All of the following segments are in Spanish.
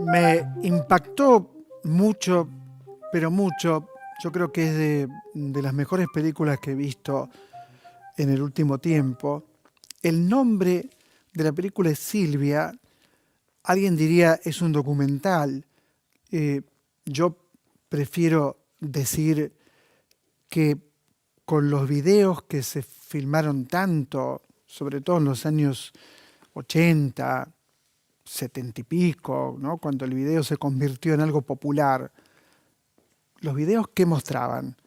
Me impactó mucho, pero mucho. Yo creo que es de las mejores películas que he visto en el último tiempo. El nombre de la película es Silvia. Alguien diría es un documental. Eh, yo prefiero decir que con los videos que se filmaron tanto, sobre todo en los años 80, 70 y pico, ¿no? Cuando el video se convirtió en algo popular, los videos que mostraban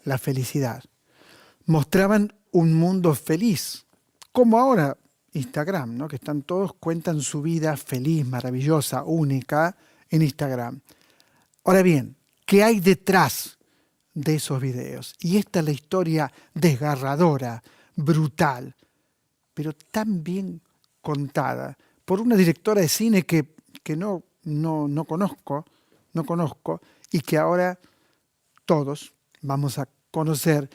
la felicidad, mostraban un mundo feliz, como ahora Instagram, ¿no? Que están todos, cuentan su vida feliz, maravillosa, única en Instagram. Ahora bien, ¿qué hay detrás de esos videos? Y esta es la historia desgarradora, brutal, pero tan bien contada por una directora de cine que no conozco, no conozco, y que ahora todos vamos a conocer,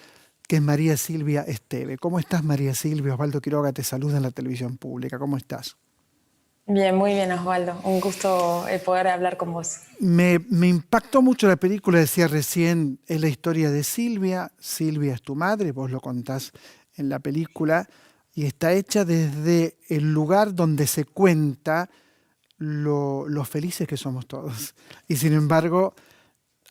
que es María Silvia Esteve. ¿Cómo estás, María Silvia? Osvaldo Quiroga te saluda en la televisión pública. ¿Cómo estás? Bien, muy bien, Osvaldo. Un gusto poder hablar con vos. Me impactó mucho la película, decía recién, es la historia de Silvia. Silvia es tu madre, vos lo contás en la película, y está hecha desde el lugar donde se cuenta lo felices que somos todos. Y sin embargo,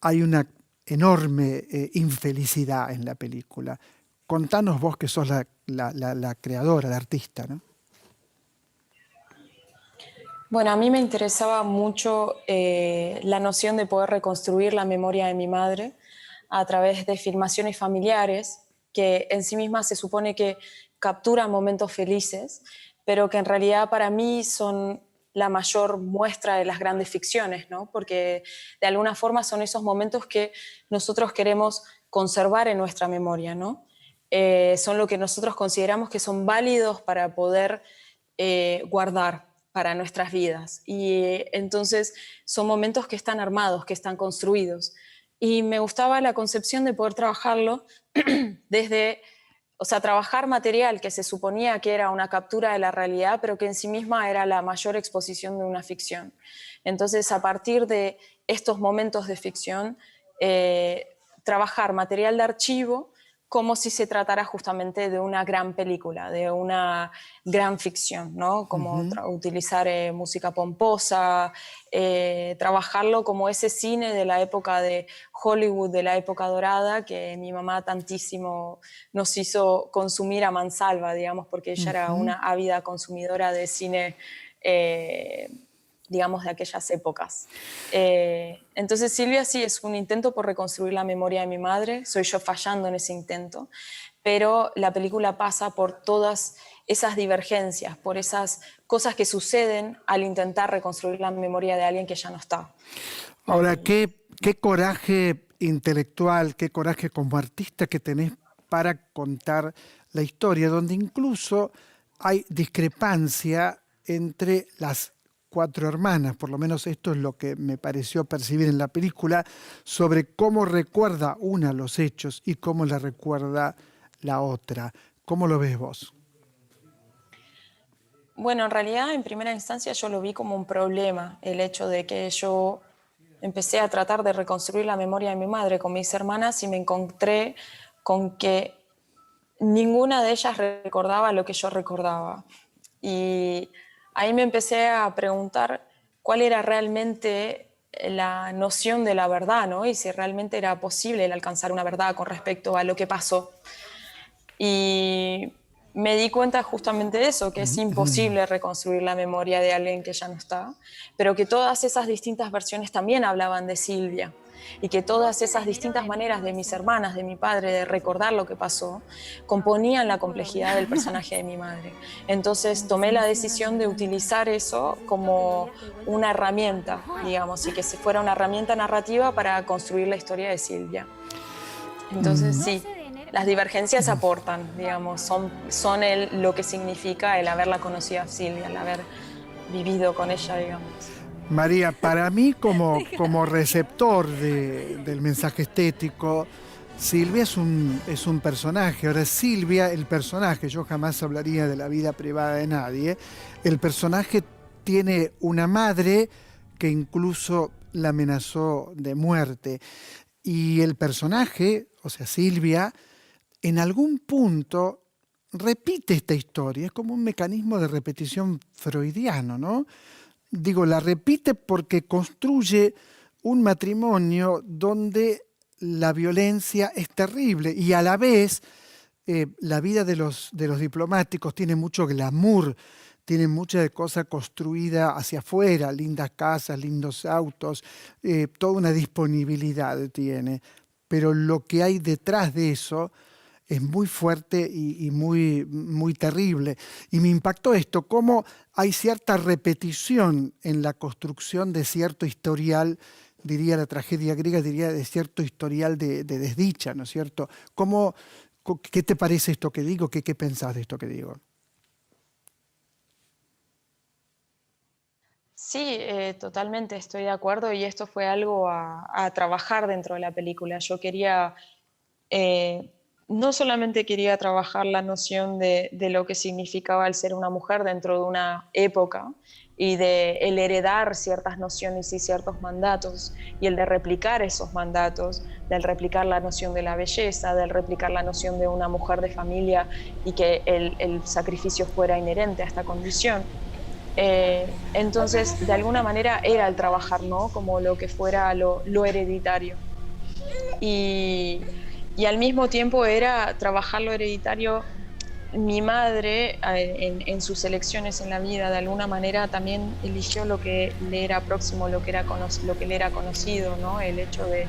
hay una enorme infelicidad en la película. Contanos vos que sos la creadora, la artista, ¿no? Bueno, a mí me interesaba mucho la noción de poder reconstruir la memoria de mi madre a través de filmaciones familiares que en sí mismas se supone que capturan momentos felices, pero que en realidad para mí son la mayor muestra de las grandes ficciones, ¿no? Porque de alguna forma son esos momentos que nosotros queremos conservar en nuestra memoria, ¿no? Son lo que nosotros consideramos que son válidos para poder guardar para nuestras vidas. Y entonces son momentos que están armados, que están construidos. Y me gustaba la concepción de poder trabajarlo desde, o sea, trabajar material que se suponía que era una captura de la realidad, pero que en sí misma era la mayor exposición de una ficción. Entonces, a partir de estos momentos de ficción, trabajar material de archivo como si se tratara justamente de una gran película, de una gran ficción, ¿no? Como Ujú. utilizar música pomposa, trabajarlo como ese cine de la época de Hollywood, de la época dorada, que mi mamá tantísimo nos hizo consumir a mansalva, digamos, porque ella era Ujú. una ávida consumidora de cine, digamos, de aquellas épocas. Entonces Silvia sí es un intento por reconstruir la memoria de mi madre, soy yo fallando en ese intento, pero la película pasa por todas esas divergencias, por esas cosas que suceden al intentar reconstruir la memoria de alguien que ya no está. Ahora, qué coraje intelectual, qué coraje como artista que tenés para contar la historia, donde incluso hay discrepancia entre las cuatro hermanas, por lo menos esto es lo que me pareció percibir en la película, sobre cómo recuerda una los hechos y cómo la recuerda la otra. ¿Cómo lo ves vos? Bueno, en realidad en primera instancia yo lo vi como un problema, el hecho de que yo empecé a tratar de reconstruir la memoria de mi madre con mis hermanas y me encontré con que ninguna de ellas recordaba lo que yo recordaba. Y ahí me empecé a preguntar cuál era realmente la noción de la verdad, ¿no? Y si realmente era posible el alcanzar una verdad con respecto a lo que pasó. Y me di cuenta justamente de eso, que es imposible reconstruir la memoria de alguien que ya no está, pero que todas esas distintas versiones también hablaban de Silvia y que todas esas distintas maneras de mis hermanas, de mi padre, de recordar lo que pasó, componían la complejidad del personaje de mi madre. Entonces tomé la decisión de utilizar eso como una herramienta, digamos, y que se fuera una herramienta narrativa para construir la historia de Silvia. Entonces Mm, sí. las divergencias aportan, digamos, son lo que significa el haberla conocido a Silvia, el haber vivido con ella, digamos. María, para mí como receptor del mensaje estético, Silvia es un personaje. Ahora, Silvia, el personaje, yo jamás hablaría de la vida privada de nadie, el personaje tiene una madre que incluso la amenazó de muerte. Y el personaje, o sea, Silvia, en algún punto repite esta historia. Es como un mecanismo de repetición freudiano, ¿no? Digo, la repite porque construye un matrimonio donde la violencia es terrible y a la vez la vida de los diplomáticos tiene mucho glamour, tiene mucha cosa construida hacia afuera, lindas casas, lindos autos, toda una disponibilidad tiene. Pero lo que hay detrás de eso es muy fuerte y muy, muy terrible. Y me impactó esto, cómo hay cierta repetición en la construcción de cierto historial, diría la tragedia griega, diría de cierto historial de desdicha, ¿no es cierto? ¿Cómo, ¿Qué te parece esto que digo? ¿Qué pensás de esto que digo? Sí, totalmente estoy de acuerdo y esto fue algo a trabajar dentro de la película. Yo quería, eh, no solamente quería trabajar la noción de lo que significaba el ser una mujer dentro de una época y de el heredar ciertas nociones y ciertos mandatos y el de replicar esos mandatos, del replicar la noción de la belleza, del replicar la noción de una mujer de familia y que el sacrificio fuera inherente a esta condición. Entonces, de alguna manera era el trabajar, ¿no? Como lo que fuera lo hereditario. Y, y al mismo tiempo era trabajar lo hereditario. Mi madre, en sus elecciones en la vida, de alguna manera también eligió lo que le era próximo, lo que le era conocido, ¿no? El hecho de,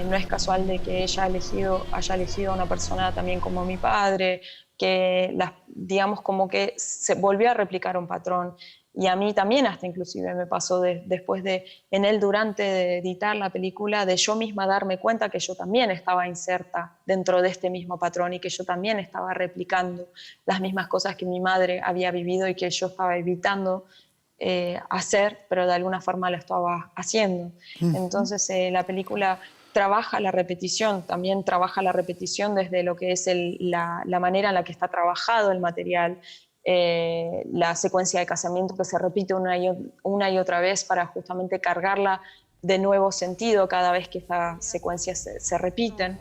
no es casual de que ella haya elegido a una persona también como mi padre, que digamos como que se volvió a replicar un patrón. Y a mí también hasta inclusive me pasó después de, en él durante de editar la película, de yo misma darme cuenta que yo también estaba inserta dentro de este mismo patrón y que yo también estaba replicando las mismas cosas que mi madre había vivido y que yo estaba evitando hacer, pero de alguna forma lo estaba haciendo. Entonces la película trabaja la repetición, también trabaja la repetición desde lo que es la manera en la que está trabajado el material, la secuencia de casamiento que se repite una y otra vez para justamente cargarla de nuevo sentido cada vez que estas secuencias se repiten.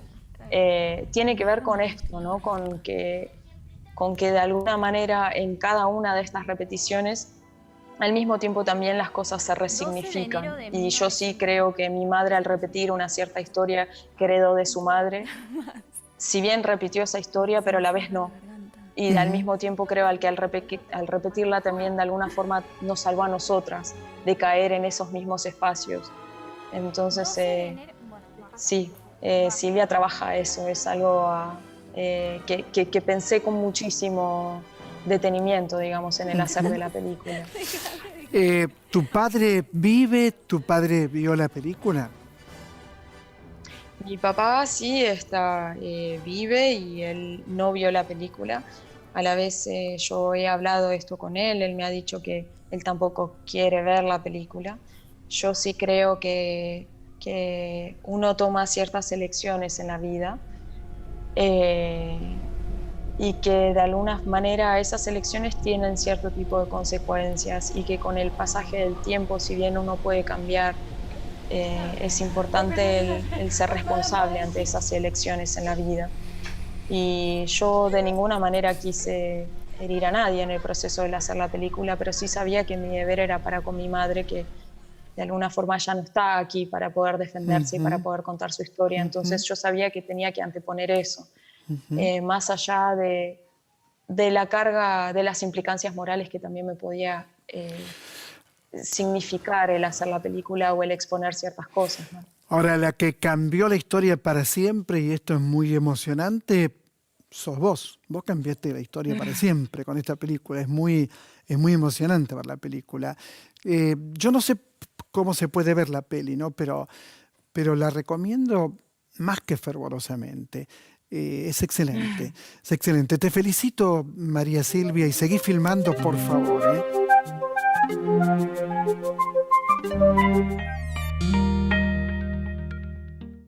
Tiene que ver con esto, ¿no? Con que de alguna manera en cada una de estas repeticiones al mismo tiempo también las cosas se 12 de enero resignifican. de Y yo sí creo que mi madre, al repetir una cierta historia que heredó de su madre, si bien repitió esa historia, pero a la vez no. Y al mismo tiempo creo que al repetirla también de alguna forma nos salvó a nosotras de caer en esos mismos espacios. Entonces, 12 de enero. Bueno, sí, Silvia trabaja eso, es algo que pensé con muchísimo detenimiento, digamos, en el hacer de la película. ¿Tu padre vive? ¿Tu padre vio la película? Mi papá sí vive y él no vio la película. A la vez yo he hablado esto con él me ha dicho que él tampoco quiere ver la película. Yo sí creo que uno toma ciertas elecciones en la vida eh, y que de alguna manera esas elecciones tienen cierto tipo de consecuencias y que con el pasaje del tiempo, si bien uno puede cambiar, es importante el ser responsable ante esas elecciones en la vida. Y yo de ninguna manera quise herir a nadie en el proceso de hacer la película, pero sí sabía que mi deber era para con mi madre, que de alguna forma ya no está aquí para poder defenderse y para Ujú, poder contar su historia. ujú, Entonces yo sabía que tenía que anteponer eso, ujú. más allá de la carga, de las implicancias morales que también me podía significar el hacer la película o el exponer ciertas cosas, ¿no? Ahora, la que cambió la historia para siempre, y esto es muy emocionante, sos vos. Vos cambiaste la historia para siempre con esta película. Es muy emocionante ver la película. Yo no sé cómo se puede ver la peli, ¿no? Pero la recomiendo más que fervorosamente. Es excelente, es excelente. Te felicito, María Silvia, y seguí filmando, por favor, ¿eh?